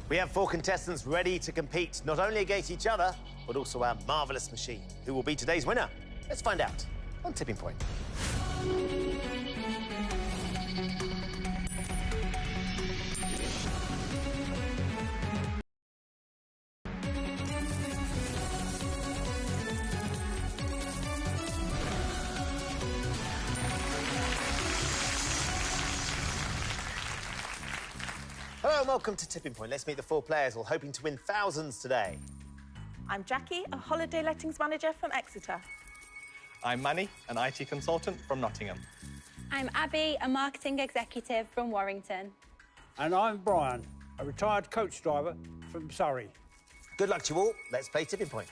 We have 4 contestants ready to compete, not only against each other, but also our marvellous machine. Who will be today's winner? Let's find out on Tipping Point. Hello and welcome to Tipping Point. Let's meet the 4 players, all hoping to win thousands today. I'm Jackie, a holiday lettings manager from Exeter. I'm Manny, an IT consultant from Nottingham. I'm Abby, a marketing executive from Warrington. And I'm Brian, a retired coach driver from Surrey. Good luck to you all. Let's play Tipping Point.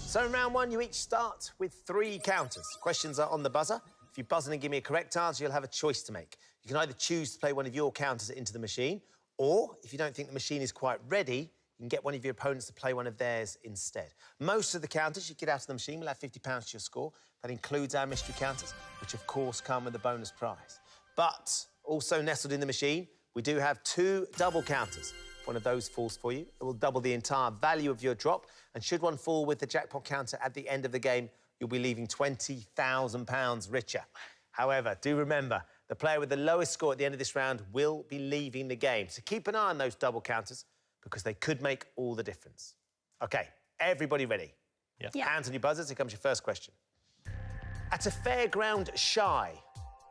So in round 1, you each start with 3 counters. Questions are on the buzzer. If you buzz in and give me a correct answer, you'll have a choice to make. You can either choose to play one of your counters into the machine, or if you don't think the machine is quite ready, you can get one of your opponents to play one of theirs instead. Most of the counters you get out of the machine will add £50 to your score. That includes our mystery counters, which of course come with a bonus prize. But also nestled in the machine, we do have 2 double counters. If one of those falls for you, it will double the entire value of your drop. And should one fall with the jackpot counter at the end of the game, you'll be leaving £20,000 richer. However, do remember, the player with the lowest score at the end of this round will be leaving the game. So keep an eye on those double counters because they could make all the difference. OK, everybody ready? Yes. Yeah. Hands on your buzzers, here comes your first question. At a fairground shy,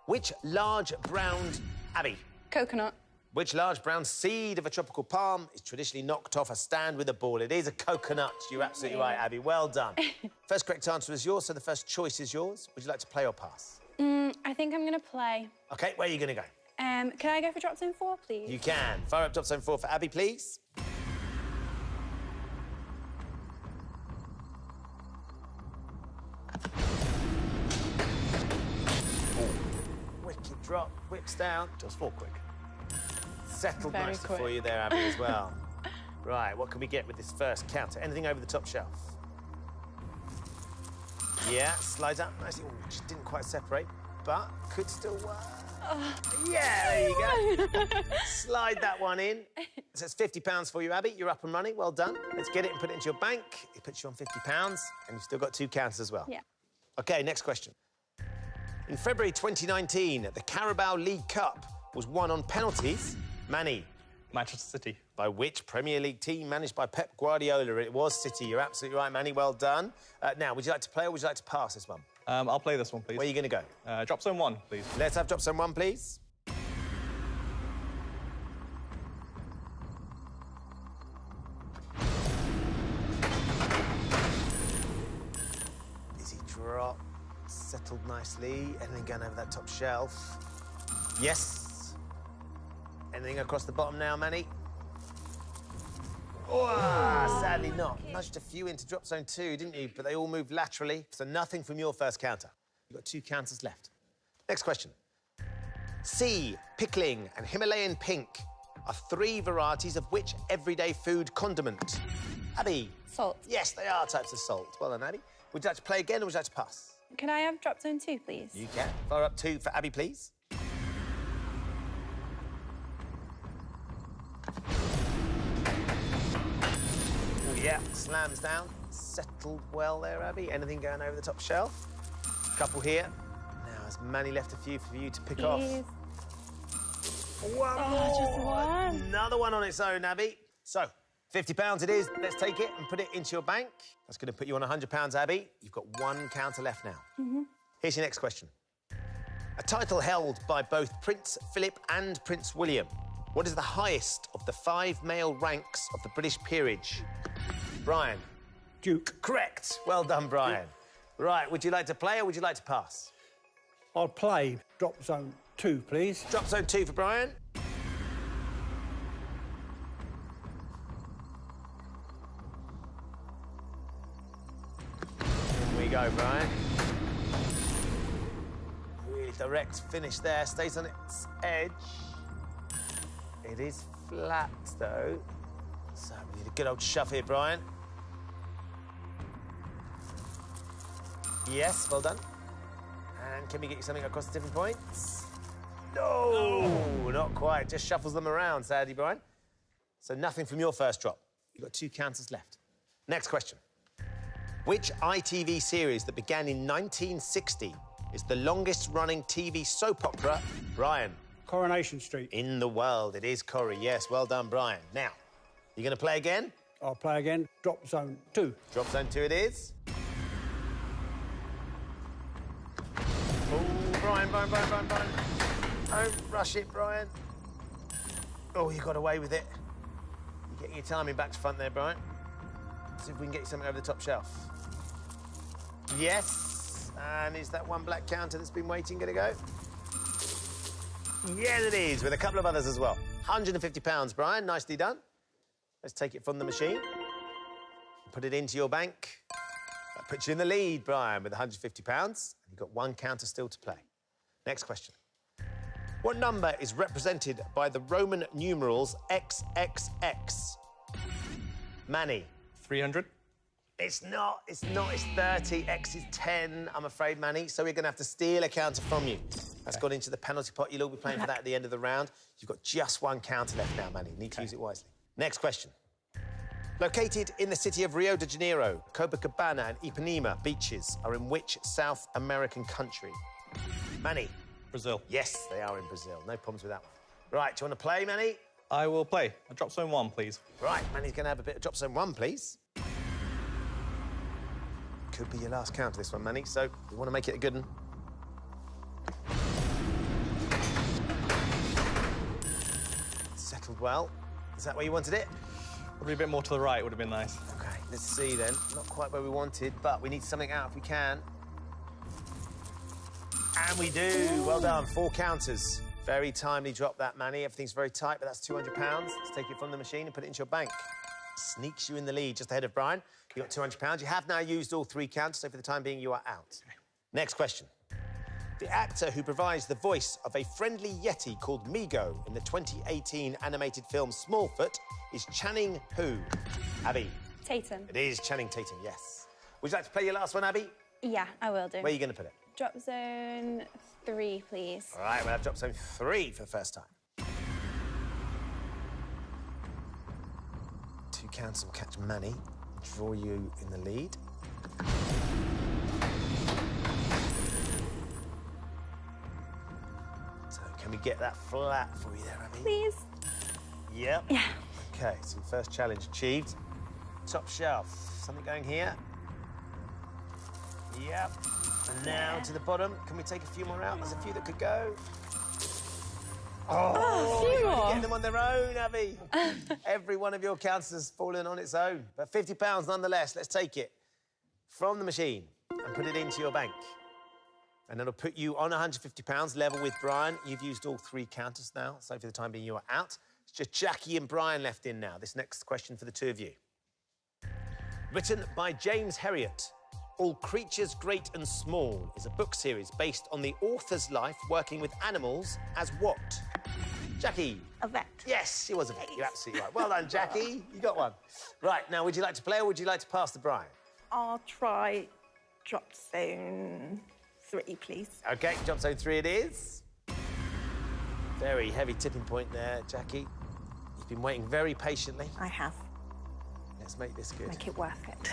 which large brown... Abby. Coconut. Which large brown seed of a tropical palm is traditionally knocked off a stand with a ball? It is a coconut. You're absolutely right, Abby. Well done. First correct answer is yours, so the first choice is yours. Would you like to play or pass? I think I'm going to play. OK, where are you going to go? Can I go for drop zone 4, please? You can. Fire up drop zone 4 for Abby, please. Wicked drop, whips down. Just 4 quick. Settled Very nicely quick. for you there, Abby, as well. Right, what can we get with this first counter? Anything over the top shelf? Yeah, slides up nicely. Ooh, just didn't quite separate, but could still work. Yeah, there you go. Slide that one in. So it's £50 for you, Abby. You're up and running. Well done. Let's get it and put it into your bank. It puts you on £50, and you've still got 2 counters as well. Yeah. OK, next question. In February 2019, the Carabao League Cup was won on penalties. Manny. Manchester City. By which Premier League team managed by Pep Guardiola? It was City. You're absolutely right, Manny. Well done. Now, would you like to play or would you like to pass this one? I'll play this one, please. Where are you going to go? Drop zone 1, please. Let's have drop zone 1, please. Easy drop. Settled nicely. Anything going over that top shelf? Yes. Anything across the bottom now, Manny? Oh, sadly not. Nudged a few into drop zone 2, didn't you? But they all moved laterally, so nothing from your first counter. You've got 2 counters left. Next question. Sea, pickling and Himalayan pink are 3 varieties of which everyday food condiment? Abby. Salt. Yes, they are types of salt. Well done, Abby. Would you like to play again or would you like to pass? Can I have drop zone 2, please? You can. Fire up 2 for Abby, please. Yeah, slams down. Settled well there, Abby. Anything going over the top shelf? Couple here. Now, has Manny left a few for you to pick off? Please. One more. Just one. Another one on its own, Abby. So, £50 it is. Let's take it and put it into your bank. That's going to put you on £100, Abby. You've got 1 counter left now. Here's your next question. A title held by both Prince Philip and Prince William. What is the highest of the 5 male ranks of the British peerage? Brian. Duke. Correct. Well done, Brian. Right, would you like to play or would you like to pass? I'll play drop zone 2, please. Drop zone 2 for Brian. Here we go, Brian. Really direct finish there. Stays on its edge. It is flat, though. So we need a good old shove here, Brian. Yes, well done. And can we get you something across the different points? No, not quite. Just shuffles them around, sadly, Brian. So nothing from your first drop. You've got 2 counters left. Next question. Which ITV series that began in 1960 is the longest-running TV soap opera? Brian. Coronation Street. In the world. It is Corrie. Yes, well done, Brian. Now, you going to play again? I'll play again. Drop zone 2. Drop zone 2 it is. Oh, Brian. Don't rush it, Brian. Oh, you got away with it. You're getting your timing back to front there, Brian. See if we can get you something over the top shelf. Yes. And is that one black counter that's been waiting going to go? Yes, it is, with a couple of others as well. £150, Brian. Nicely done. Let's take it from the machine. Put it into your bank. That puts you in the lead, Brian, with £150. And you've got 1 counter still to play. Next question. What number is represented by the Roman numerals XXX? Manny. 300. It's not, it's 30. X is 10, I'm afraid, Manny. So we're going to have to steal a counter from you. That's gone into the penalty pot. You'll all be playing for that at the end of the round. You've got just 1 counter left now, Manny. You need to use it wisely. Next question. Located in the city of Rio de Janeiro, Copacabana and Ipanema beaches are in which South American country? Manny. Brazil. Yes, they are in Brazil. No problems with that one. Right, do you want to play, Manny? I will play. A drop zone 1, please. Right, Manny's going to have a bit of drop zone 1, please. Could be your last counter, this one, Manny, so you want to make it a good one. Settled well. Is that where you wanted it? Probably a bit more to the right would have been nice. OK, let's see, then. Not quite where we wanted, but we need something out if we can. And we do. Well done. 4 counters. Very timely drop, that, Manny. Everything's very tight, but that's £200. Let's take it from the machine and put it into your bank. Sneaks you in the lead, just ahead of Brian. You've got £200. You have now used all 3 counters, so for the time being, you are out. Next question. The actor who provides the voice of a friendly yeti called Migo in the 2018 animated film Smallfoot is Channing who? Abby. Tatum. It is Channing Tatum, yes. Would you like to play your last one, Abby? Yeah, I will do. Where are you going to put it? Drop zone 3, please. All right, we'll have drop zone 3 for the first time. 2 counters will catch Manny, draw you in the lead. So can we get that flat for you there, Abby? Please. Yep. Yeah. OK, so your first challenge achieved. Top shelf. Something going here. Yep. And now to the bottom. Can we take a few more out? There's a few that could go. Oh, you're getting them on their own, Abby. Every one of your counters has fallen on its own. But £50 nonetheless. Let's take it from the machine and put it into your bank. And it'll put you on £150, level with Brian. You've used all 3 counters now, so for the time being, you are out. It's just Jackie and Brian left in now. This next question for the 2 of you. Written by James Herriot, All Creatures Great and Small is a book series based on the author's life working with animals as what? Jackie. A vet. Yes, she was a vet. You're absolutely right. Well done, Jackie. You got one. Right, now, would you like to play or would you like to pass to Brian? I'll try drop zone 3, please. OK, drop zone 3 it is. Very heavy tipping point there, Jackie. You've been waiting very patiently. I have. Let's make this good. Make it worth it.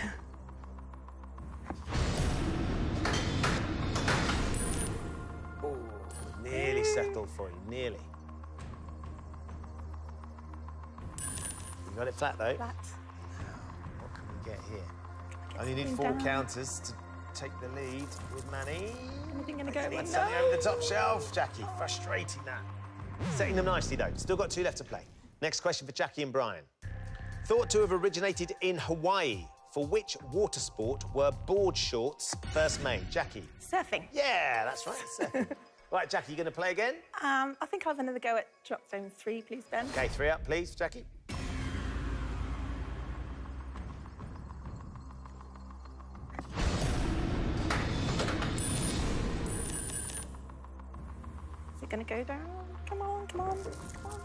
Oh, nearly settled for you, nearly. You got it flat, though. Flat. What can we get here? I only need 4 counters to take the lead with Manny. Anything gonna go in? Something over the top shelf, Jackie. Frustrating that. Setting them nicely, though. Still got 2 left to play. Next question for Jackie and Brian. Thought to have originated in Hawaii, for which water sport were board shorts first made? Jackie. Surfing. Yeah, that's right. Surfing. Right, Jackie, you going to play again? I think I'll have another go at drop zone 3, please, Ben. OK, 3 up, please, Jackie. Is it going to go down? Come on, come on, come on.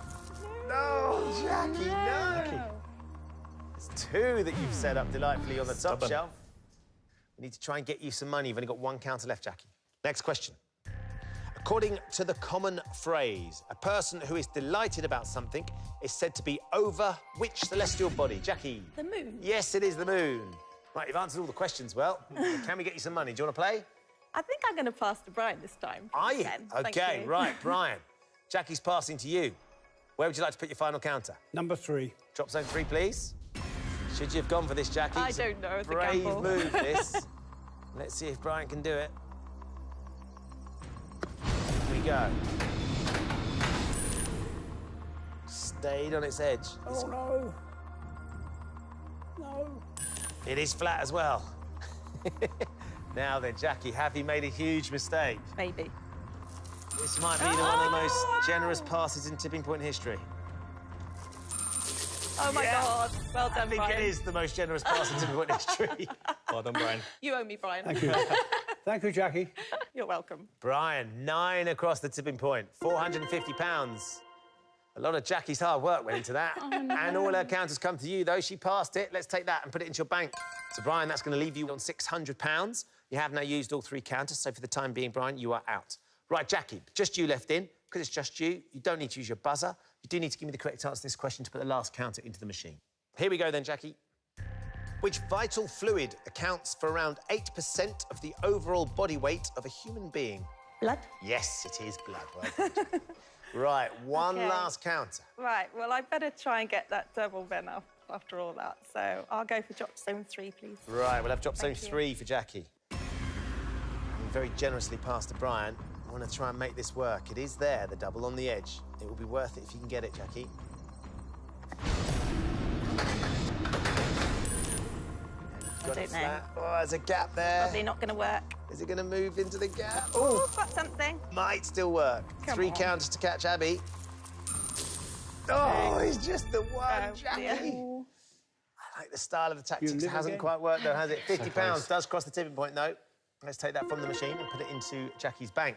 No, Jackie, no. There's 2 that you've set up delightfully on the top shelf. We need to try and get you some money. You've only got 1 counter left, Jackie. Next question. A According to the common phrase, a person who is delighted about something is said to be over which celestial body? Jackie? The moon. Yes, it is the moon. Right, you've answered all the questions well. Can we get you some money? Do you want to play? I think I'm going to pass to Brian this time. Are you? Again. Thank OK, you. right, Brian. Jackie's passing to you. Where would you like to put your final counter? Number 3. Drop zone 3, please. Should you have gone for this, Jackie? I It's a don't know. It's a brave gamble. move, this. Let's see if Brian can do it. Here we go. Stayed on its edge. Oh, no. No. It is flat as well. Now then, Jackie, have you made a huge mistake? Maybe. This might be one of the most generous passes in tipping point history. Oh, my Yeah. God. Well I done, think Brian. it is the most generous pass in tipping point history. Well done, Brian. You owe me, Brian. Thank you. Thank you, Jackie. You're welcome. Brian, 9 across the tipping point, £450. A lot of Jackie's hard work went into that. And all her counters come to you, though. She passed it. Let's take that and put it into your bank. So, Brian, that's going to leave you on £600. You have now used all 3 counters, so for the time being, Brian, you are out. Right, Jackie, just you left in. Because it's just you, you don't need to use your buzzer. You do need to give me the correct answer to this question to put the last counter into the machine. Here we go, then, Jackie. Which vital fluid accounts for around 8% of the overall body weight of a human being? Blood? Yes, it is blood. Well done, Jackie. Right, one Okay. last counter. Right, well, I better try and get that double then after all that. So I'll go for drop zone 3, please. Right, we'll have drop zone Thank you. 3 for Jackie. And very generously passed to Brian. I want to try and make this work. It is there, the double on the edge. It will be worth it if you can get it, Jackie. I don't know. Oh, there's a gap there. Probably not going to work. Is it going to move into the gap? Oh, got something. Might still work. Come 3 on. counters to catch Abby. Oh, it's just the one, Oh, Jackie. dear. I like the style of the tactics. live It hasn't again. quite worked, though, has it? £50 close. does cross the tipping point, though. Let's take that from the machine and put it into Jackie's bank.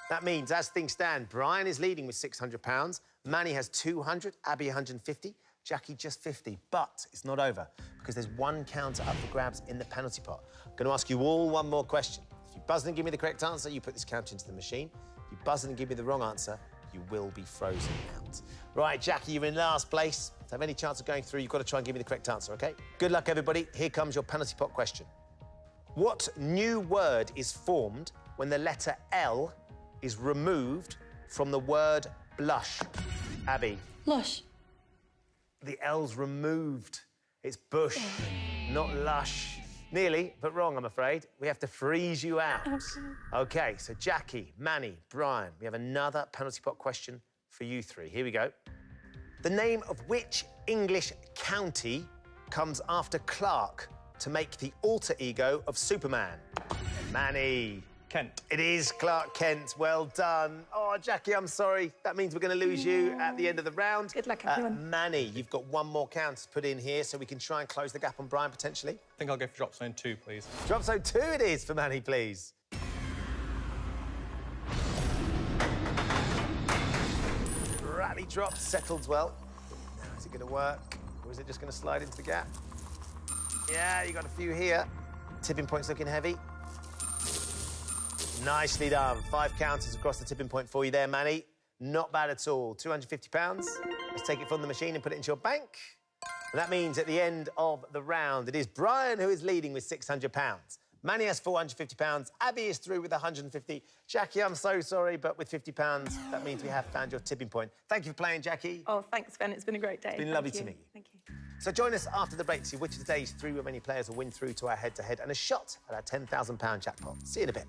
That means, as things stand, Brian is leading with £600. Manny has 200, Abby 150, Jackie just 50. But it's not over, because there's 1 counter up for grabs in the penalty pot. I'm going to ask you all one more question. If you buzz in and give me the correct answer, you put this counter into the machine. If you buzz in and give me the wrong answer, you will be frozen out. Right, Jackie, you're in last place. To have any chance of going through, you've got to try and give me the correct answer, OK? Good luck, everybody. Here comes your penalty pot question. What new word is formed when the letter L is removed from the word blush? Abby. Lush. The L's removed. It's bush, not lush. Nearly, but wrong, I'm afraid. We have to freeze you out. OK, so Jackie, Manny, Brian, we have another penalty pot question for you 3. Here we go. The name of which English county comes after Clark to make the alter ego of Superman? Manny. Kent. It is Clark Kent. Well done. Oh, Jackie, I'm sorry. That means we're going to lose you at the end of the round. Good luck, everyone. Manny, you've got 1 more count to put in here so we can try and close the gap on Brian, potentially. I think I'll go for drop zone 2, please. Drop zone 2 it is for Manny, please. Rally drop, settled well. Now, is it going to work? Or is it just going to slide into the gap? Yeah, you got a few here. Tipping point's looking heavy. Nicely done. 5 counters across the tipping point for you there, Manny. Not bad at all. £250. Let's take it from the machine and put it into your bank. And that means at the end of the round, it is Brian who is leading with £600. Manny has £450. Abby is through with 150. Jackie, I'm so sorry, but with £50, that means we have found your tipping point. Thank you for playing, Jackie. Oh, thanks, Ben. It's been a great day. It's been lovely to meet you. Thank you. So join us after the break to see which of the day's 3 remaining players will win through to our head-to-head and a shot at our £10,000 jackpot. See you in a bit.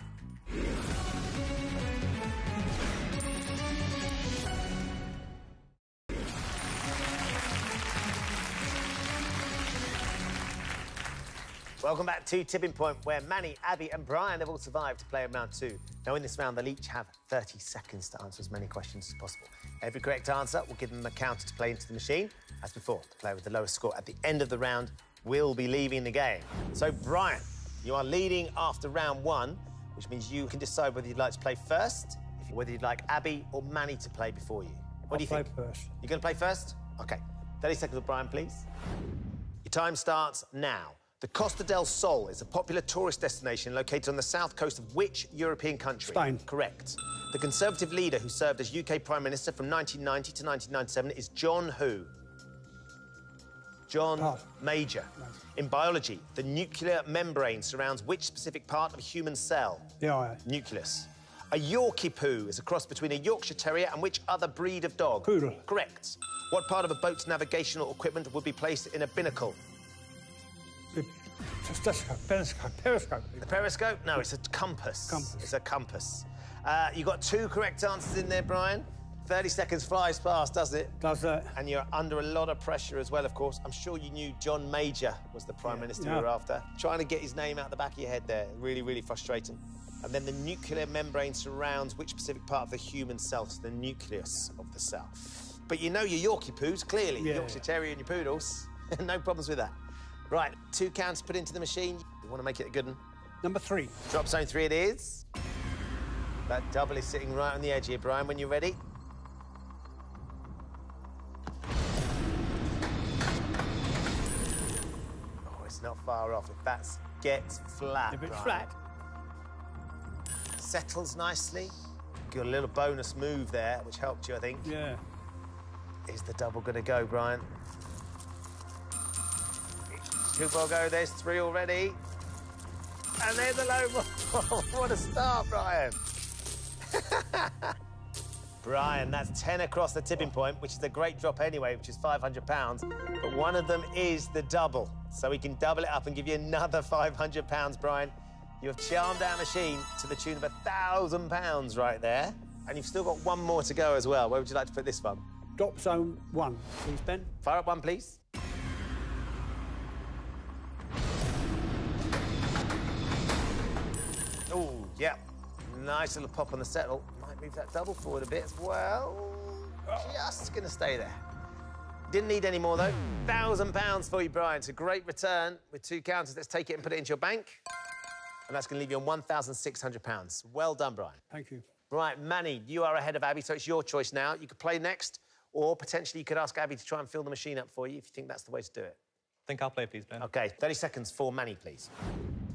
Welcome back to Tipping Point, where Manny, Abby and Brian have all survived to play in round 2. Now, in this round, they'll each have 30 seconds to answer as many questions as possible. Every correct answer will give them a counter to play into the machine. As before, the player with the lowest score at the end of the round will be leaving the game. So, Brian, you are leading after round 1, which means you can decide whether you'd like to play first, whether you'd like Abby or Manny to play before you. What do you think? I'll play first. You're going to play first? OK. 30 seconds with Brian, please. Your time starts now. The The Costa del Sol is a popular tourist destination located on the south coast of which European country? Spain. Correct. The Conservative leader who served as UK Prime Minister from 1990 to 1997 is John who? John Pass. Major. In biology, the nuclear membrane surrounds which specific part of a human cell? The eye. Nucleus. A Yorkie poo is a cross between a Yorkshire Terrier and which other breed of dog? Poodle. Correct. What part of a boat's navigational equipment would be placed in a binnacle? The periscope. The periscope? No, it's a compass. Compass. It's a compass. You got 2 correct answers in there, Brian. 30 seconds flies past, does it? Does that? And you're under a lot of pressure as well, of course. I'm sure you knew John Major was the Prime Minister you were after. Trying to get his name out the back of your head there. Really, really frustrating. And then the nuclear membrane surrounds which specific part of the human cell? So the nucleus of the cell. But you know your Yorkie poos, clearly. Yeah. Yorkshire Terrier and your poodles. No problems with that. Right, 2 counts put into the machine. You want to make it a good one? Number 3. Drop zone 3 it is. That double is sitting right on the edge here, Brian, when you're ready. Oh, it's not far off. If that gets flat, If it's Brian. flat. Settles nicely. Got a little bonus move there, which helped you, I think. Yeah. Is the double going to go, Brian? 2 more go. There's 3 already. And there's a low ball. What a start, Brian. Brian, that's 10 across the tipping point, which is a great drop anyway, which is £500. But one of them is the double. So we can double it up and give you another £500, Brian. You have charmed our machine to the tune of £1,000 right there. And you've still got 1 more to go as well. Where would you like to put this one? Drop zone 1, please, Ben. Fire up 1, please. Oh, yeah. Nice little pop on the settle. Might move that double forward a bit as well. Just going to stay there. Didn't need any more, though. £1,000 for you, Brian. It's a great return with 2 counters. Let's take it and put it into your bank. And that's going to leave you on £1,600. Well done, Brian. Thank you. Right, Manny, you are ahead of Abby, so it's your choice now. You could play next, or potentially you could ask Abby to try and fill the machine up for you if you think that's the way to do it. I think I'll play, please, Ben. OK, 30 seconds for Manny, please.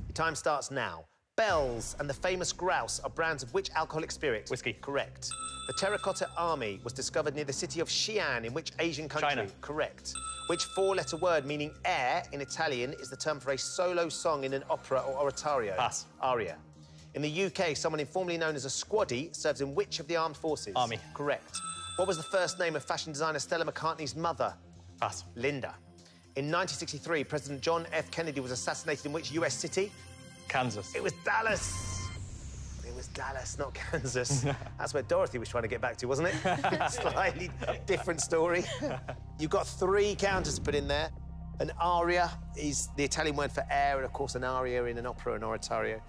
Your time starts now. Bell's and the famous Grouse are brands of which alcoholic spirit? Whiskey. Correct. The Terracotta Army was discovered near the city of Xi'an in which Asian country? China. Correct. Which 4-letter word meaning air in Italian is the term for a solo song in an opera or oratorio? Pass. Aria. In the UK, someone informally known as a squaddy serves in which of the armed forces? Army. Correct. What was the first name of fashion designer Stella McCartney's mother? Pass. Linda. In 1963, President John F. Kennedy was assassinated in which US city? Kansas. It was Dallas. It was Dallas, not Kansas. That's where Dorothy was trying to get back to, wasn't it? Slightly different story. You've got 3 counters to put in there. An aria is the Italian word for air, and of course an aria in an opera, an oratorio.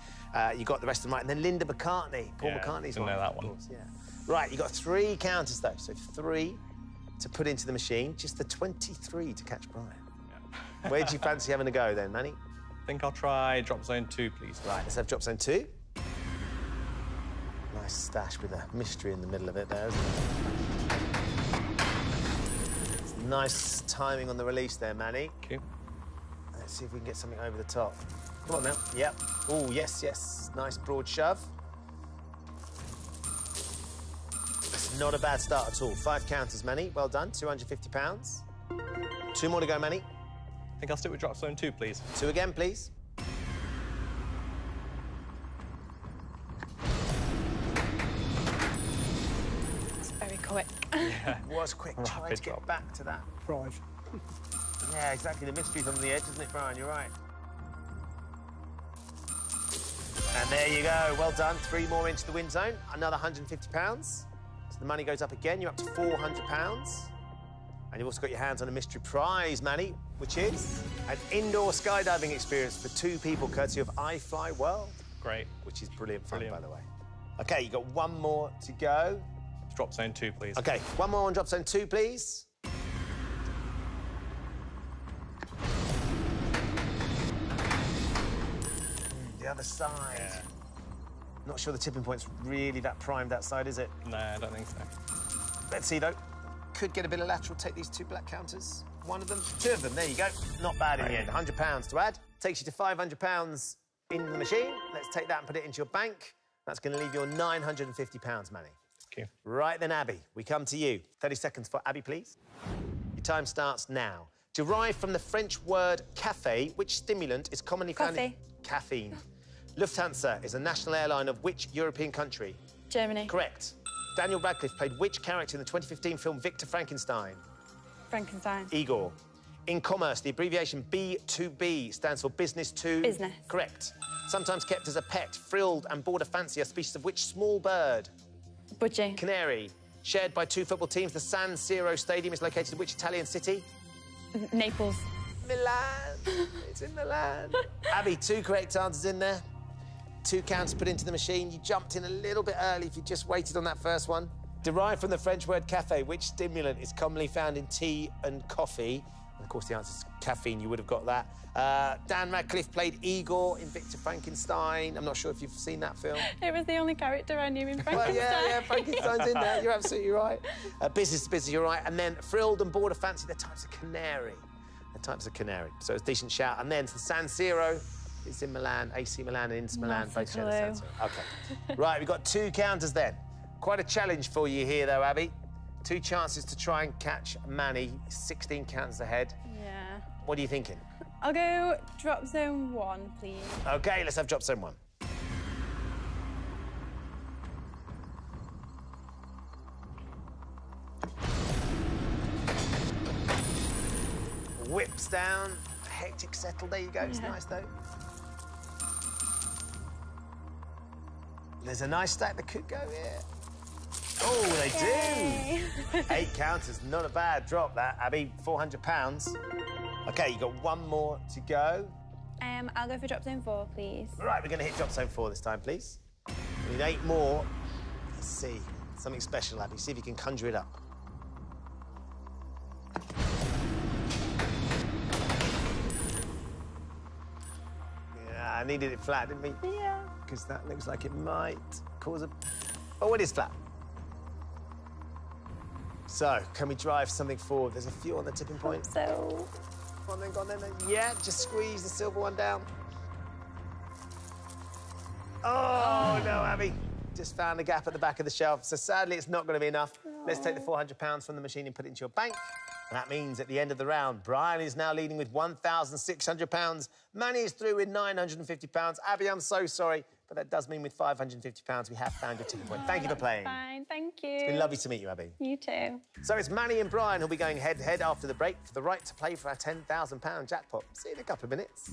You got the rest of them right. And then Linda McCartney, Paul McCartney's didn't one. know that one. Of course, yeah. Right, you got 3 counters though, so 3 to put into the machine, just the 23 to catch Brian. Yeah. Where do you fancy having a go then, Manny? I think I'll try drop zone 2, please. Right, let's have drop zone 2. Nice stash with a mystery in the middle of it there, isn't it? It's nice timing on the release there, Manny. Thank you. Let's see if we can get something over the top. Come on now. Yep. Oh, yes, yes. Nice broad shove. It's not a bad start at all. 5 counters, Manny. Well done. £250. 2 more to go, Manny. I think I'll stick with drop zone 2, please. 2 again, please. It's very quick. It was quick. Try Rapid to get drop. back to that. Prize. Yeah, exactly. The mystery's on the edge, isn't it, Brian? You're right. And there you go. Well done. 3 more into the win zone. Another £150. So the money goes up again. You're up to £400. And you've also got your hands on a mystery prize, Manny, which is an indoor skydiving experience for 2 people, courtesy of iFly World. Great. Which is brilliant fun, Brilliant. by the way. OK, you've got 1 more to go. Drop zone 2, please. OK, 1 more on drop zone 2, please. The other side. Yeah. Not sure the tipping point's really that primed that side, is it? No, I don't think so. Let's see, though. could get a bit of lateral. Take these 2 black counters. 1 of them, 2 of them. There you go. Not bad in the end. £100 to add. Takes you to £500 in the machine. Let's take that and put it into your bank. That's going to leave you £950, Manny. Thank you. Right then, Abby, we come to you. 30 seconds for Abby, please. Your time starts now. Derived from the French word café, which stimulant is commonly found in... Caffeine. Lufthansa is a national airline of which European country? Germany. Correct. Daniel Radcliffe played which character in the 2015 film Victor Frankenstein? Frankenstein. Igor. In commerce, the abbreviation B2B stands for business to... Business. Correct. Sometimes kept as a pet, frilled and border fancy, a species of which small bird? Budgie. Canary. Shared by 2 football teams, the San Siro Stadium is located in which Italian city? Naples. Milan. It's in Milan. Abby, 2 correct answers in there. 2 counts put into the machine. You jumped in a little bit early if you just waited on that first one. Derived from the French word café, which stimulant is commonly found in tea and coffee? And of course, the answer is caffeine. You would have got that. Dan Radcliffe played Igor in Victor Frankenstein. I'm not sure if you've seen that film. It was the only character I knew in Frankenstein. Well, yeah, Frankenstein's in there. You're absolutely right. Business to business, you're right. And then frilled and border fancy, they're types of canary. They're types of canary. So it's a decent shout. And then the San Siro is in Milan, AC Milan and Inter Milan. Not a Both share the San Siro. OK. Right, we've got 2 counters then. Quite a challenge for you here, though, Abby. 2 chances to try and catch Manny. 16 counters ahead. Yeah. What are you thinking? I'll go drop zone 1, please. OK, let's have drop zone 1. Whips down. Hectic settle. There you go. It's nice, though. There's a nice stack that could go here. Oh, they do. 8 counters. Not a bad drop, that, Abby. £400. OK, you've got 1 more to go. I'll go for drop zone 4, please. Right, we're going to hit drop zone 4 this time, please. We need 8 more. Let's see. Something special, Abby. See if you can conjure it up. Yeah, I needed it flat, didn't we? Yeah. Because that looks like it might cause a... Oh, it is flat. So, can we drive something forward? There's a few on the tipping point. So... Go on then. Yeah, just squeeze the silver one down. Oh, no, Abby. Just found a gap at the back of the shelf. So sadly, it's not going to be enough. Let's take the £400 from the machine and put it into your bank. And that means at the end of the round, Brian is now leading with £1,600. Manny is through with £950. Abby, I'm so sorry, but that does mean with £550, we have found your tipping point. Thank you for playing. Fine, thank you. It's been lovely to meet you, Abby. You too. So it's Manny and Brian who'll be going head-to-head after the break for the right to play for our £10,000 jackpot. See you in a couple of minutes.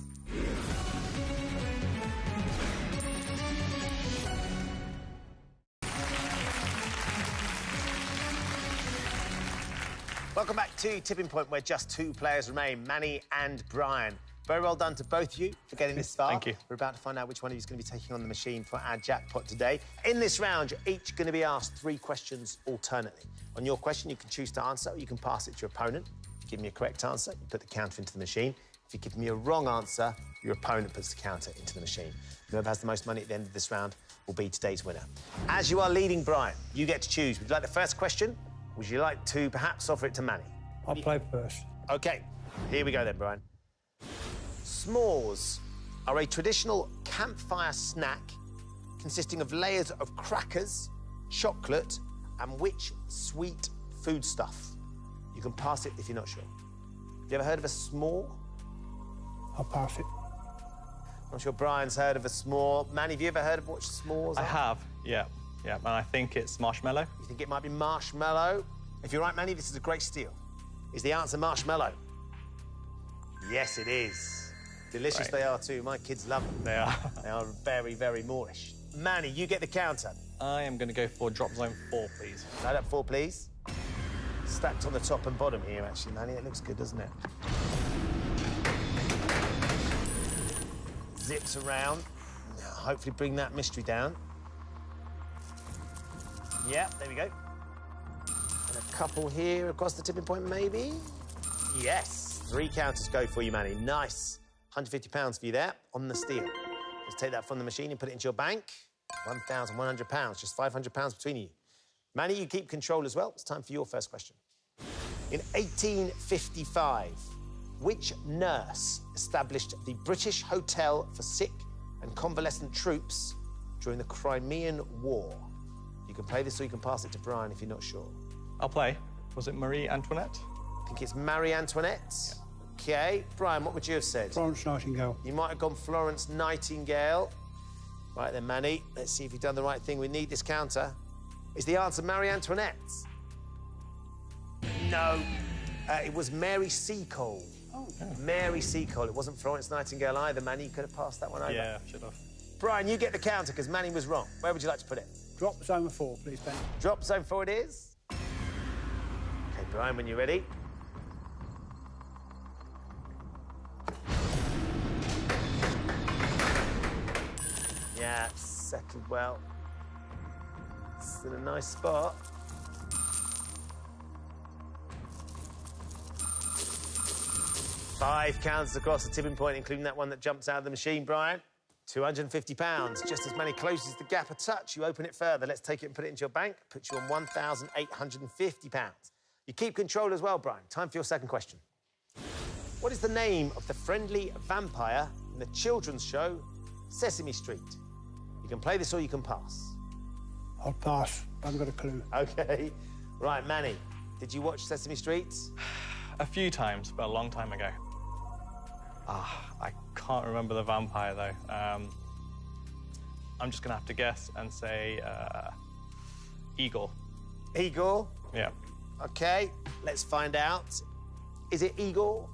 Welcome back to Tipping Point, where just 2 players remain, Manny and Brian. Very well done to both of you for getting this far. Thank you. We're about to find out which one of you is going to be taking on the machine for our jackpot today. In this round, you're each going to be asked 3 questions alternately. On your question, you can choose to answer, or you can pass it to your opponent. Give me a correct answer, you put the counter into the machine. If you give me a wrong answer, your opponent puts the counter into the machine. Whoever has the most money at the end of this round will be today's winner. As you are leading, Brian, you get to choose. Would you like the first question? Would you like to perhaps offer it to Manny? I'll play first. OK, here we go then, Brian. S'mores are a traditional campfire snack consisting of layers of crackers, chocolate, and which sweet foodstuff? You can pass it if you're not sure. Have you ever heard of a s'more? I'll pass it. I'm sure Brian's heard of a s'more. Manny, have you ever heard of what s'mores are? I have, yeah. Yeah, and I think it's marshmallow. You think it might be marshmallow? If you're right, Manny, this is a great steal. Is the answer marshmallow? Yes, it is. Delicious Right. they are too. My kids love them. They are. They are very, very Moorish. Manny, you get the counter. I am going to go for drop zone 4, please. Load up 4, please. Stacked on the top and bottom here, actually, Manny. It looks good, doesn't it? Zips around. Now, hopefully bring that mystery down. Yeah, there we go. And a couple here across the tipping point, maybe? Yes. 3 counters go for you, Manny. Nice. £150 for you there on the steal. Just take that from the machine and put it into your bank. £1,100, just £500 between you. Manny, you keep control as well. It's time for your first question. In 1855, which nurse established the British Hotel for Sick and Convalescent Troops during the Crimean War? You can play this or you can pass it to Brian if you're not sure. I'll play. Was it Marie Antoinette? I think it's Marie Antoinette. Yeah. OK. Brian, what would you have said? Florence Nightingale. You might have gone Florence Nightingale. Right then, Manny, let's see if you've done the right thing. We need this counter. Is the answer Marie Antoinette? No. It was Mary Seacole. Oh. Mary Seacole. It wasn't Florence Nightingale either, Manny. You could have passed that one over. Yeah, should have. Brian, you get the counter because Manny was wrong. Where would you like to put it? Drop zone 4, please, Ben. Drop zone 4 it is. OK, Brian, when you're ready. Yeah, settled well. It's in a nice spot. Five counters across the tipping point, including that one that jumps out of the machine, Brian. £250. Just as Manny closes the gap a touch, you open it further. Let's take it and put it into your bank. Puts you on £1,850. You keep control as well, Brian. Time for your second question. What is the name of the friendly vampire in the children's show Sesame Street? You can play this or you can pass. I'll pass. I haven't got a clue. OK. Right, Manny, did you watch Sesame Street? A few times, but a long time ago. I can't remember the vampire, though. I'm just going to have to guess and say Igor. Igor? Yeah. OK, let's find out. Is it Igor?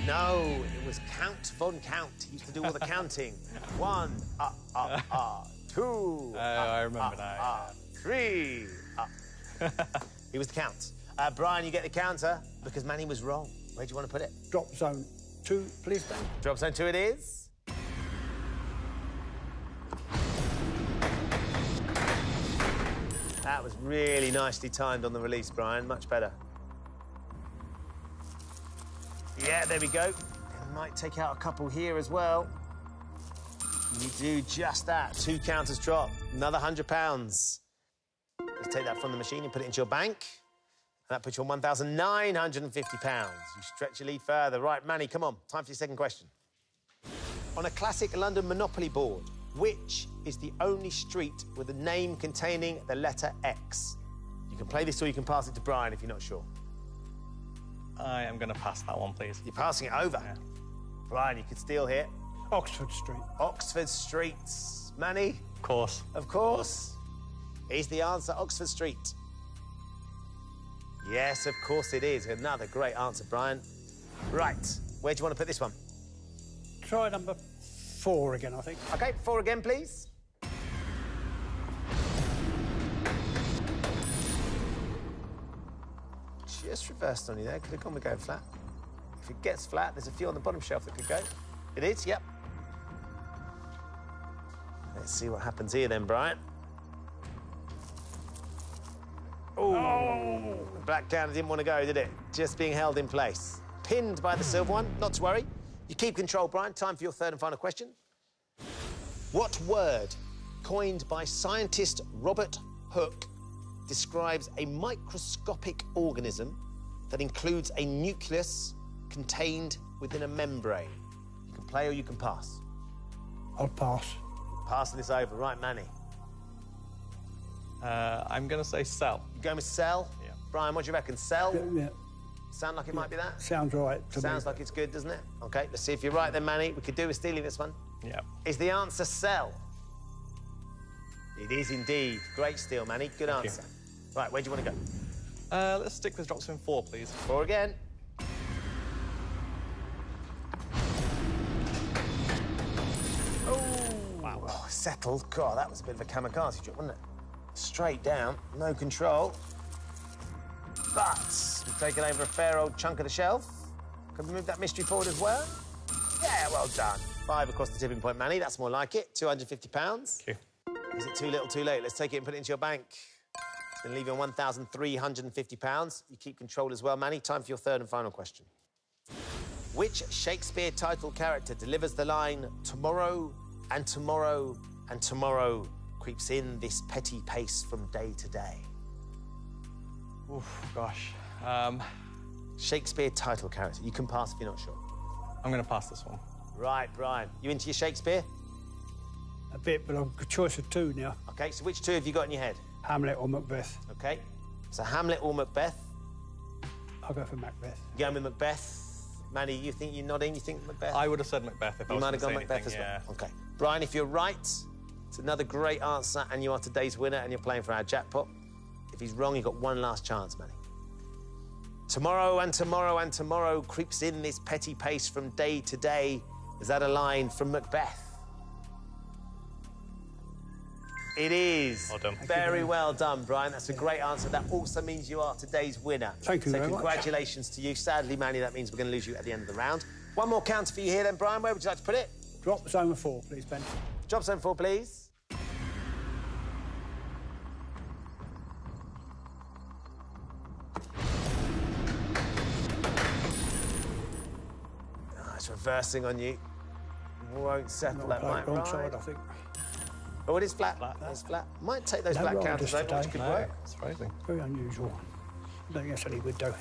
No, it was Count Von Count. He used to do all the counting. 1, 2, I remember now. 3, He was the Count. Brian, you get the counter because Manny was wrong. Where do you want to put it? Drop zone 2, please, Ben. Drop zone 2 it is. That was really nicely timed on the release, Brian. Much better. Yeah, there we go. I might take out a couple here as well. You do just that. 2 counters drop. Another £100. Let's take that from the machine and put it into your bank. And that puts you on £1,950. You stretch your lead further. Right, Manny, come on. Time for your second question. On a classic London Monopoly board, which is the only street with a name containing the letter X? You can play this or you can pass it to Brian if you're not sure. I am going to pass that one, please. You're passing it over. Yeah. Brian, you could steal here. Oxford Street. Oxford Street. Manny? Of course. Of course. Is the answer Oxford Street? Yes, of course it is. Another great answer, Brian. Right, where do you want to put this one? Try number 4 again, I think. OK, 4 again, please. Just reversed on you there. Could have gone with going flat. If it gets flat, there's a few on the bottom shelf that could go. It is, yep. Let's see what happens here then, Brian. Oh! The black counter didn't want to go, did it? Just being held in place. Pinned by the silver one. Not to worry. You keep control, Brian. Time for your third and final question. What word, coined by scientist Robert Hooke, describes a microscopic organism that includes a nucleus contained within a membrane? You can play or you can pass. I'll pass. Passing this over. Right, Manny. I'm going to say cell. You going with cell? Yeah. Brian, what do you reckon? Cell? Yeah. Sound like it might be that? Sounds right to me. Sounds like it's good, doesn't it? OK, let's see if you're right then, Manny. We could do with stealing this one. Yeah. Is the answer cell? It is indeed. Great steal, Manny. Good answer. Right, where do you want to go? Let's stick with drop zone 4, please. 4 again. Oh, wow. Oh, settled. God, that was a bit of a kamikaze trick, wasn't it? Straight down, no control. But we've taken over a fair old chunk of the shelf. Can we move that mystery forward as well? Yeah, well done. 5 across the tipping point, Manny. That's more like it. £250. Thank you. Is it too little, too late? Let's take it and put it into your bank. It's going to leave you on £1,350. You keep control as well, Manny. Time for your third and final question. Which Shakespeare title character delivers the line, "Tomorrow and tomorrow and tomorrow creeps in this petty pace from day to day"? Oof, gosh. Shakespeare title character. You can pass if you're not sure. I'm going to pass this one. Right, Brian. You into your Shakespeare? A bit, but I've got a choice of two now. OK, so which two have you got in your head? Hamlet or Macbeth. OK. So Hamlet or Macbeth? I'll go for Macbeth. You going with Macbeth? Manny, you think you're nodding? You think Macbeth? I would have said Macbeth if I You was might have gonna gone say Macbeth as anything, well. yeah. OK. Brian, if you're right, it's another great answer, and you are today's winner, and you're playing for our jackpot. If he's wrong, you've got one last chance, Manny. Tomorrow and tomorrow and tomorrow creeps in this petty pace from day to day. Is that a line from Macbeth? It is. Well done. Very well done, Brian. That's a great answer. That also means you are today's winner. Thank you so very much. congratulations to you. Sadly, Manny, that means we're going to lose you at the end of the round. One more counter for you here then, Brian. Where would you like to put it? Drop zone 4, please, Ben. Drop zone 4, please. It's reversing on you. Won't settle that might Wrong right. side, I think. Oh, it is flat. Flat. It's flat. Might take those No black riders counters over, which today. could No, work. surprising. Very unusual. I don't think that's any good, though.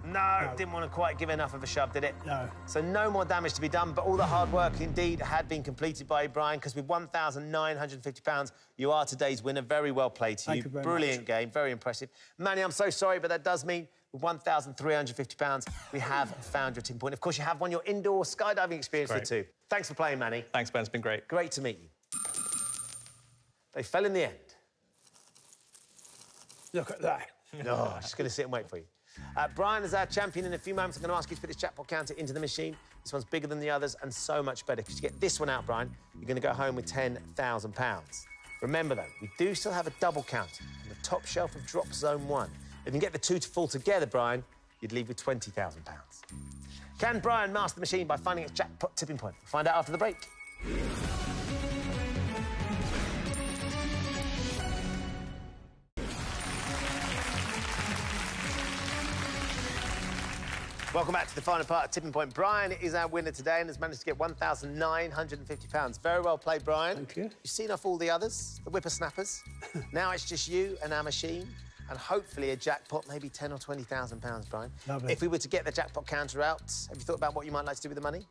No, didn't want to quite give enough of a shove, did it? No. So no more damage to be done, but all the hard work indeed had been completed by Brian, because with £1,950, you are today's winner. Very well played to Thank you very Brilliant much. game, very impressive. Manny, I'm so sorry, but that does mean with £1,350, we have found your team point. Of course, you have won your indoor skydiving experience for Great. two. Thanks for playing, Manny. Thanks, Ben. It's been great. Great to meet you. They fell in the end. Look at that. No, she's going to sit and wait for you. Brian is our champion. In a few moments, I'm going to ask you to put this jackpot counter into the machine. This one's bigger than the others and so much better. Because you get this one out, Brian, you're going to go home with £10,000. Remember, though, we do still have a double counter on the top shelf of Drop Zone 1. If you can get the two to fall together, Brian, you'd leave with £20,000. Can Brian master the machine by finding its jackpot tipping point? We'll find out after the break. Welcome back to the final part of Tipping Point. Brian is our winner today and has managed to get £1,950. Very well played, Brian. Thank you. You've seen off all the others, the whippersnappers. Now it's just you and our machine, and hopefully a jackpot, maybe £10,000 or £20,000, Brian. Lovely. If we were to get the jackpot counter out, have you thought about what you might like to do with the money?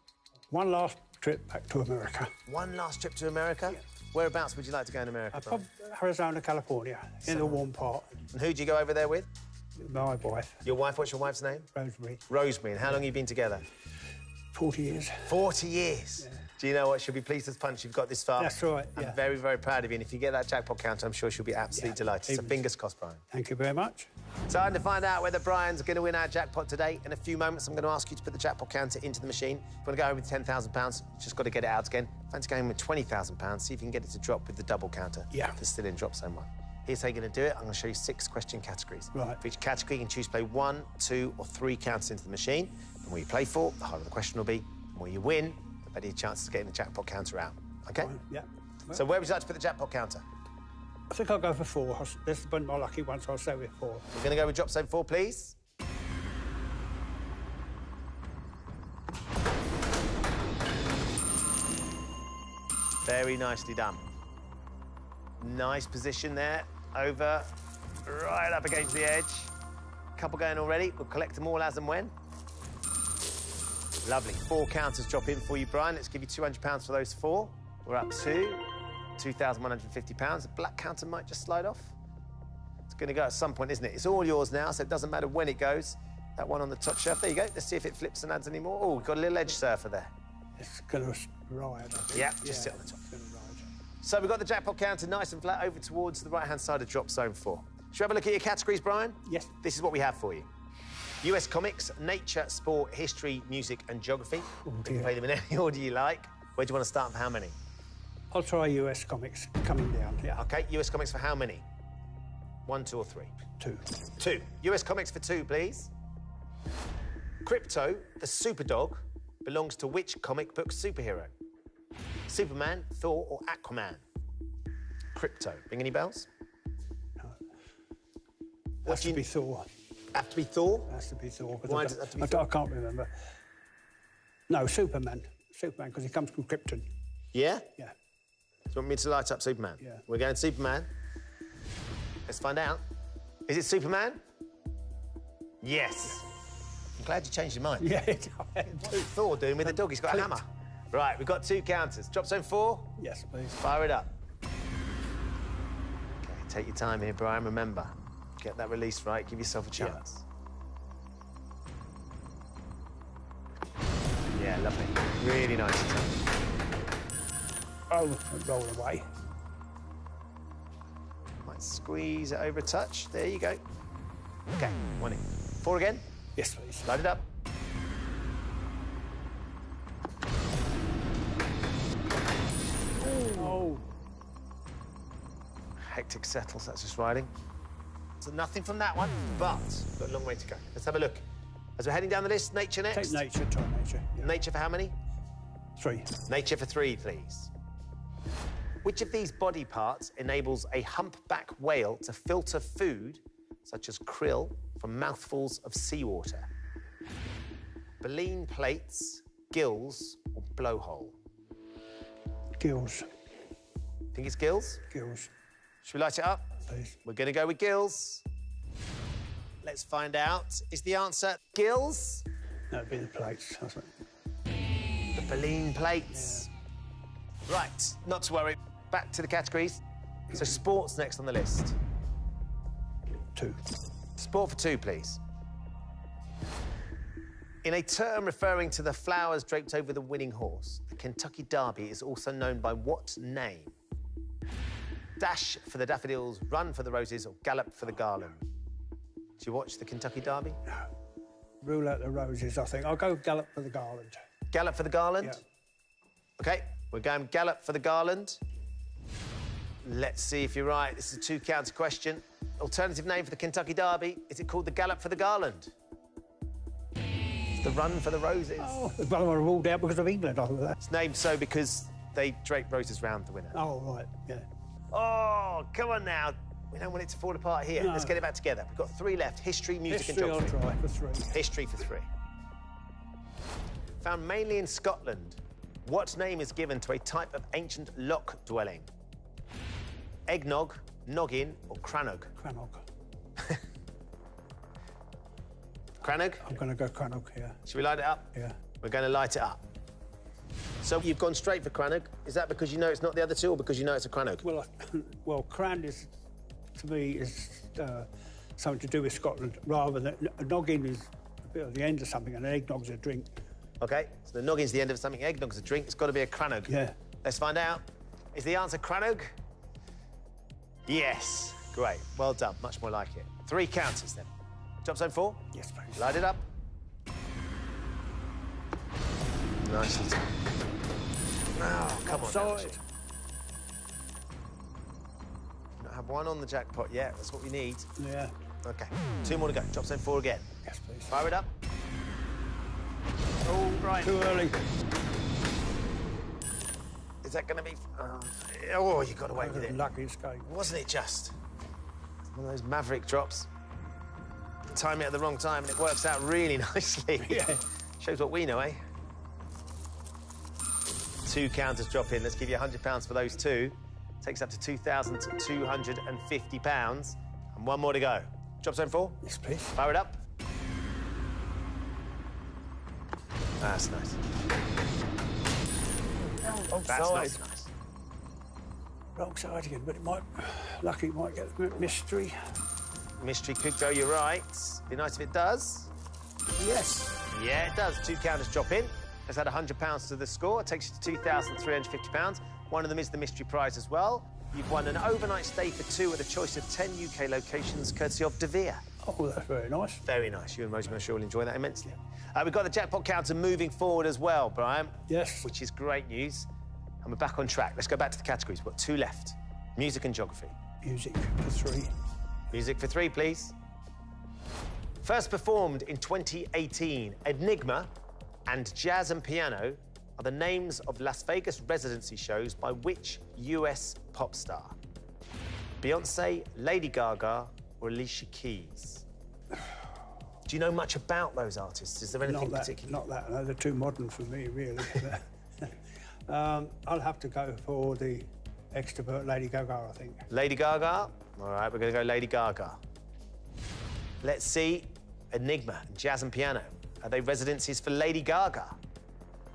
One last trip back to America. One last trip to America? Yeah. Whereabouts would you like to go in America, Brian? Arizona, California, in the warm part. And who'd you go over there with? My wife, Your wife, what's your wife's name? Rosemary, Rosemary. And how long have you been together? 40 years. 40 years. Yeah. Do you know what? She'll be pleased as punch you've got this far. That's right, I'm yeah. very, very proud of you. And if you get that jackpot counter, I'm sure she'll be absolutely Yeah, delighted. So even- fingers crossed, Brian. Thank you very much. Time to find out whether Brian's going to win our jackpot today. In a few moments, I'm going to ask you to put the jackpot counter into the machine. If you want to go home with £10,000, you've just got to get it out again. Fancy going home with £20,000, see if you can get it to drop with the double counter. Yeah. If it's still in Drop Zone 1. Here's how you're going to do it. I'm going to show you 6 question categories. Right. For each category, you can choose to play 1, 2, or 3 counters into the machine. The more you play for, the harder the question will be. The more you win, the better your chances of getting the jackpot counter out. OK? Yeah. So where would you like to put the jackpot counter? I think I'll go for 4. This has been my lucky one, so I'll stay with 4. We're going to go with Drop Zone 4, please. Very nicely done. Nice position there. Over, right up against the edge. Couple going already. We'll collect them all as and when. Lovely. 4 counters drop in for you, Brian. Let's give you £200 for those 4. We're up to £2,150. The black counter might just slide off. It's going to go at some point, isn't it? It's all yours now, so it doesn't matter when it goes. That one on the top shelf. There you go. Let's see if it flips and adds any more. Oh, we've got a little edge surfer there. It's going to ride, I think. Yeah, just sit on the top. It's going to ride. So we've got the jackpot counter nice and flat over towards the right-hand side of Drop Zone 4. Should we have a look at your categories, Brian? Yes. This is what we have for you. US comics, nature, sport, history, music, and geography. Oh, You can dear. play them in any order you like. Where do you want to start and for how many? I'll try US comics coming down, yeah. OK, US comics for how many? 1, 2, or 3? 2. 2. US comics for 2, please. Crypto, the superdog, belongs to which comic book superhero? Superman, Thor, or Aquaman? Crypto. Ring any bells? Has to be Thor. Have to be Thor? Has to be Thor. 'cause Why I does it have to be I Thor? I can't remember. No, Superman. Superman, because he comes from Krypton. Yeah? Yeah. Do you want me to light up Superman? Yeah. We're going Superman. Let's find out. Is it Superman? Yes. I'm glad you changed your mind. Yeah, What's Thor doing with the dog? He's got a hammer. Right, we've got 2 counters. Drop zone 4. yes, please. Fire it up. Okay, take your time here, Brian. Remember, get that release right. Give yourself a chance. Yeah, lovely. Really nice touch. Oh, roll away. Might squeeze it over a touch. There you go. Okay, 1 in. 4 again. Yes, please. Light it up. Oh, Hectic settles, that's just riding. So nothing from that one, but we've got a long way to go. Let's have a look. As we're heading down the list, nature next. take nature, try nature. Yeah. Nature for how many? 3. Nature for 3, please. Which of these body parts enables a humpback whale to filter food, such as krill, from mouthfuls of seawater? Baleen plates, gills, or blowhole? Gills. Think it's gills? Gills, Should we light it up? please. We're going to go with gills. Let's find out. Is the answer gills? That'd be the plates, I think. The baleen plates. Right, not to worry. Back to the categories. So sports next on the list. 2. Sport for 2, please. In a term referring to the flowers draped over the winning horse, the Kentucky Derby is also known by what name? Dash for the daffodils, run for the roses, or gallop for the garland? Do you watch the Kentucky Derby? Rule out the roses, I think. I'll go gallop for the garland. Gallop for the garland? Yeah. OK, we're going gallop for the garland. Let's see if you're right. This is a 2-counter question. Alternative name for the Kentucky Derby, is it called the Gallop for the Garland? It's the Run for the Roses. Oh, well, I ruled out because of England, I thought that. It's named so because they drape roses round the winner. Oh, right, yeah. Oh, come on now. We don't want it to fall apart here. No. Let's get it back together. We've got 3 left. History, music History, and I'll geography. try for 3. History for 3. Found mainly in Scotland, what name is given to a type of ancient loch dwelling? Eggnog, noggin, or crannog? Crannog. Crannog? I'm going to go Crannog here. Should we light it up? Yeah. We're going to light it up. So you've gone straight for crannog. Is that because you know it's not the other 2 or because you know it's a crannog? Well, well, cran is, to me, is something to do with Scotland, rather than a noggin is a bit of the end of something, and an eggnog's a drink. OK, so the noggin's the end of something, eggnog's a drink. It's got to be a crannog. Yeah. Let's find out. Is the answer crannog? Yes. Great. Well done. Much more like it. 3 counters then. Drop zone 4. Yes, please. Light it up. Nicely done. Oh, come on. now, Side. Not have 1 on the jackpot yet. That's what we need. Yeah. OK. 2 more to go. Drop zone 4 again. Yes, please. Fire it up. Oh, right. Too early. Is that going to be... Oh, you got away with it. Lucky escape. Wasn't it just? One of those maverick drops. Time it at the wrong time and it works out really nicely. Yeah. Shows what we know, eh? 2 counters drop in. Let's give you £100 for those 2. Takes up to £2,250. And 1 more to go. Drop zone 4. Yes, please. Fire it up. That's nice. That's nice. Wrong side again, but it might... Lucky it might get the mystery. Mystery could go, you're right. Be nice if it does. Yes. Yeah, it does. 2 counters drop in. Let's add £100 to the score. It takes you to £2,350. One of them is the mystery prize as well. You've won an overnight stay for 2 at a choice of 10 UK locations, courtesy of De Vere. Oh, that's very nice. Very nice. You and Rosie, I'm sure, will enjoy that immensely. We've got the jackpot counter moving forward as well, Brian. Yes. Which is great news. And we're back on track. Let's go back to the categories. We've got 2 left. Music and geography. Music for 3. Music for 3, please. First performed in 2018, Enigma and Jazz and Piano are the names of Las Vegas residency shows by which US pop star? Beyonce, Lady Gaga, or Alicia Keys? Do you know much about those artists? Is there anything particular? Not that. No, they're too modern for me, really. I'll have to go for the extrovert Lady Gaga, I think. Lady Gaga? All right, we're going to go Lady Gaga. Let's see. Enigma and Jazz and Piano. Are they residencies for Lady Gaga?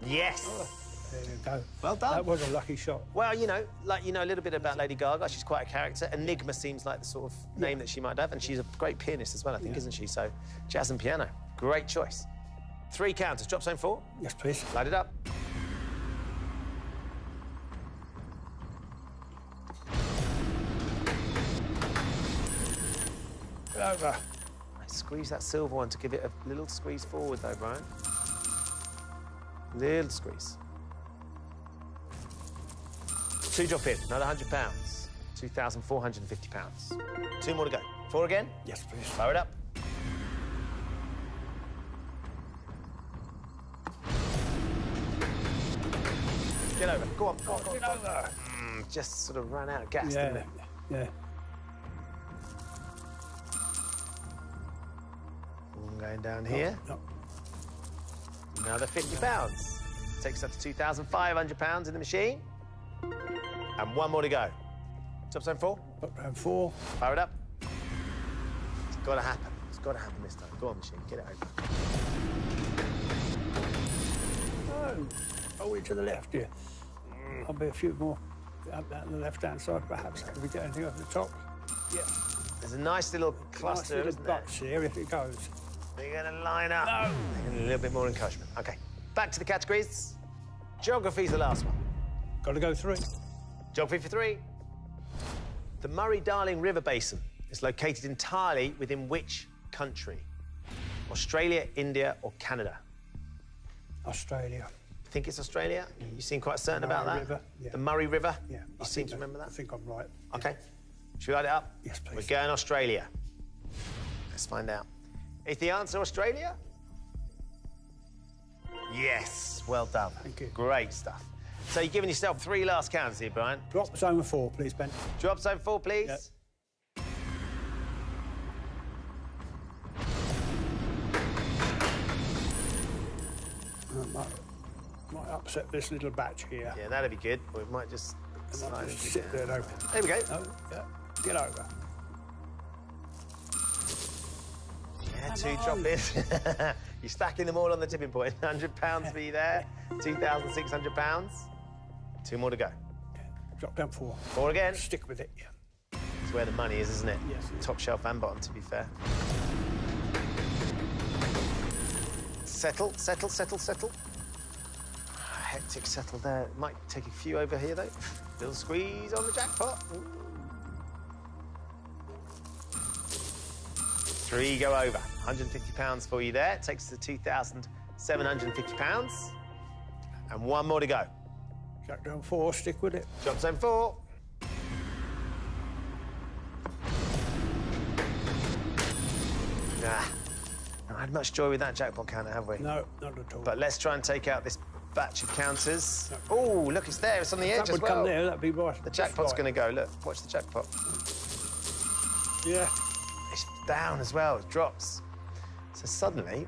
Yes. There you go. Well done. That was a lucky shot. Well, you know, a little bit about Lady Gaga. She's quite a character. Enigma seems like the sort of name that she might have, and she's a great pianist as well, I think, isn't she? So, Jazz and Piano, great choice. 3 counters. Drop zone 4. Yes, please. Light it up. Over. Squeeze that silver one to give it a little squeeze forward, though, Brian. Little squeeze. 2 drop in, another £100. £2,450. 2 more to go. 4 again? Yes, please. Lower it up. Get over. Go on. Go on. Get over. Just sort of ran out of gas, Yeah, didn't it? yeah. One going down here. No. Another £50. Takes us up to £2,500 in the machine. And 1 more to go. Top zone 4. Up round 4. Fire it up. It's got to happen. It's got to happen this time. Go on, machine. Get it over. Oh, to the left here. I'll be a few more up down the left-hand side, perhaps. Can we get anything off the top? Yes. There's a nice little cluster, nice little isn't there? butts here if it goes. They're going to line up. No. They're gonna need a little bit more encouragement. OK. Back to the categories. Geography's the last one. Got to go 3. Geography for 3. The Murray-Darling River Basin is located entirely within which country? Australia, India, or Canada? Australia. Think it's Australia? You seem quite certain Murray about that? River, yeah. The Murray River? Yeah. You seem to remember I that? think I'm right. OK. Should we light it up? Yes, please. We're going Australia. Let's find out. Is the answer Australia? Yes. Well done. Thank you. Great stuff. So you're giving yourself 3 last counts here, Brian. Drop zone 4, please, Ben. Drop zone 4, please. Yep. Might upset this little batch here. Yeah, that'd be good. Or it might just And I'll slide just into sit there and open. There we go. No, yeah. Get over. Yeah, 2 drop in. You're stacking them all on the tipping point. £100 for you there. £2,600. 2 more to go. Drop down 4. 4 again. Stick with it, yeah. It's where the money is, isn't it? Yes, it is. Top shelf and bottom, to be fair. Settle, settle, settle, settle. Hectic settle there. Might take a few over here, though. Little squeeze on the jackpot. Ooh. 3 go over. £150 for you there. Takes us to £2,750. And 1 more to go. Jack down 4, stick with it. Drop zone 4. Nah. Not had much joy with that jackpot counter, have we? No, not at all. But let's try and take out this batch of counters. Oh, look, it's there. It's on the edge that as would well. come there, that'd be right. The jackpot's going to go. Look, watch the jackpot. Yeah. It's down as well. It drops. So suddenly,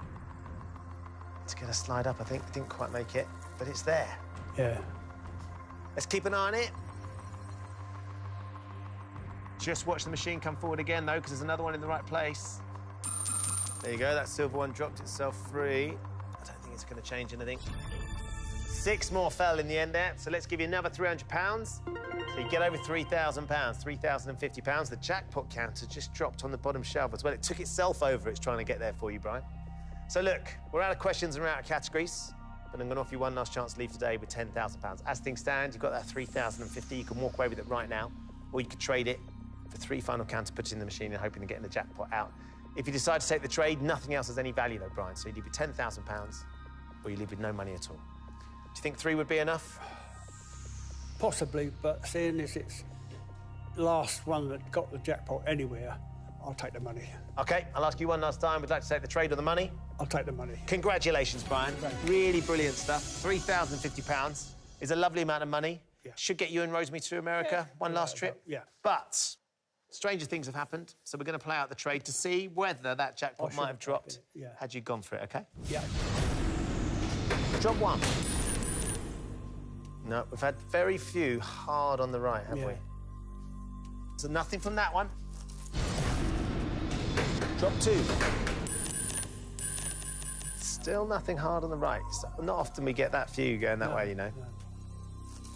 it's going to slide up, I think. Didn't quite make it, but it's there. Yeah. Let's keep an eye on it. Just watch the machine come forward again, though, because there's another one in the right place. There you go. That silver one dropped itself free. I don't think it's going to change anything. 6 more fell in the end there, so let's give you another £300. So you get over £3,000, £3,050. The jackpot counter just dropped on the bottom shelf as well. It took itself over. It's trying to get there for you, Brian. So look, we're out of questions and we're out of categories, but I'm going to offer you one last chance to leave today with £10,000. As things stand, you've got that £3,050. You can walk away with it right now, or you could trade it for 3 final counters, put it in the machine and hoping to get the jackpot out. If you decide to take the trade, nothing else has any value, though, Brian. So you leave with £10,000, or you leave with no money at all. Do you think 3 would be enough? Possibly, but seeing as it's the last one that got the jackpot anywhere, I'll take the money. OK, I'll ask you one last time. Would you like to take the trade or the money? I'll take the money. Congratulations, Brian. Thank you. Really brilliant stuff. £3,050 is a lovely amount of money. Yeah. Should get you and Rosemary to America. One last trip. Yeah. But stranger things have happened, so we're going to play out the trade to see whether that jackpot I might have should have dropped taken it, yeah. had you gone for it, OK? Yeah. Drop 1. No, we've had very few hard on the right, have Yeah. we? So nothing from that one. Drop 2. Still nothing hard on the right. So not often we get that few going that way, you know.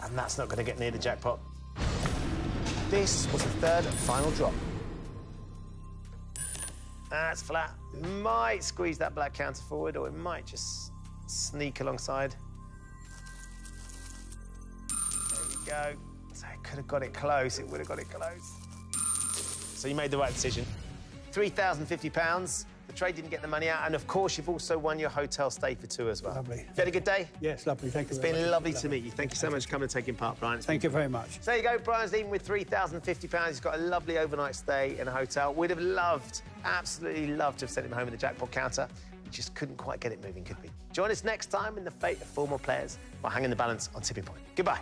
And that's not going to get near the jackpot. This was the third and final drop. That's flat. Might squeeze that black counter forward, or it might just sneak alongside. There we go. So it could have got it close. It would have got it close. So you made the right decision. £3,050. The trade didn't get the money out, and of course, you've also won your hotel stay for 2 as well. Lovely. You had a good day? Yes, lovely. Thank you. It's been lovely to meet you. Thank you so much for coming and taking part, Brian. Thank you very much. So there you go. Brian's leaving with £3,050. He's got a lovely overnight stay in a hotel. We'd have loved, absolutely loved to have sent him home with the jackpot counter. We just couldn't quite get it moving, could we? Join us next time in the fate of 4 more players by hanging the balance on Tipping Point. Goodbye.